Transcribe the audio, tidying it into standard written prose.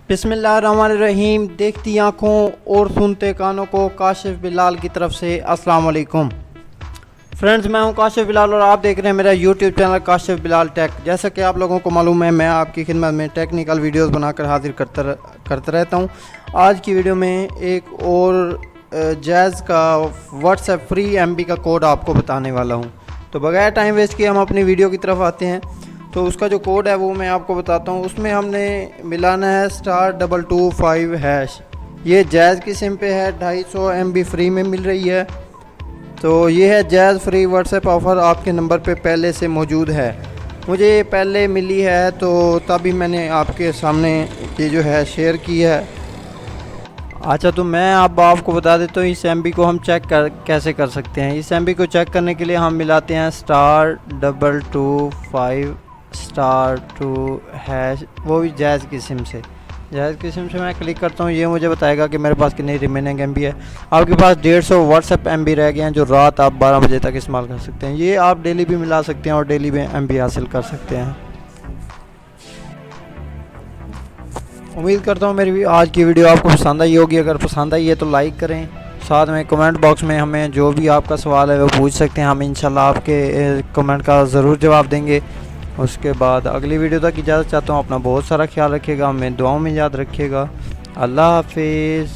बिस्मिल्लाहिर्रहमानिर्रहीम। देखती आँखों और सुनते कानों को काशिफ बिलाल की तरफ से अस्सलाम वालेकुम। फ्रेंड्स, मैं हूं काशिफ बिलाल और आप देख रहे हैं मेरा YouTube channel Kashif Bilal tech. जैसा कि आप लोगों को मालूम है, मैं आपकी खिदमत में टेक्निकल वीडियोस बनाकर हाजिर करता रहता हूं। आज की वीडियो में एक और जैज़ का व्हाट्सएप फ्री MB का कोड आपको बताने वाला हूं। तो बगैर टाइम वेस्ट किए हम अपनी वीडियो की तरफ आते हैं। तो उसका जो कोड है वो मैं आपको बताता हूँ। उसमें हमने मिलाना है *225#। ये जैज़ की सिम पे है, 250 MB फ्री में मिल रही है। तो ये है जैज़ फ्री व्हाट्सएप ऑफ़र, आपके नंबर पे पहले से मौजूद है। मुझे ये पहले मिली है तो तभी मैंने आपके सामने ये जो है शेयर की है। अच्छा, तो मैं अब आपको बता देता हूँ इस MB को हम कैसे कर सकते हैं। इस MB को चेक करने के लिए हम मिलाते हैं *225*2#, वो भी जैज़ की सिम से। जैज़ की सिम से मैं क्लिक करता हूँ, ये मुझे बताएगा कि मेरे पास कितनी रिमेनिंग MB है। आपके पास 150 व्हाट्सएप MB रह गए हैं, जो रात आप 12 बजे तक इस्तेमाल कर सकते हैं। ये आप डेली भी मिला सकते हैं और डेली में MB हासिल कर सकते हैं। उम्मीद करता हूँ मेरी आज की वीडियो आपको पसंद आई होगी। अगर पसंद आई है तो लाइक करें। साथ में कमेंट बॉक्स में हमें जो भी आपका सवाल है वो पूछ सकते हैं, हम इंशाल्लाह आपके कमेंट का ज़रूर जवाब देंगे। उसके बाद अगली वीडियो तक इजाज़त चाहता हूँ। अपना बहुत सारा ख्याल रखिएगा, हमें दुआओं में याद रखिएगा। अल्लाह हाफिज़।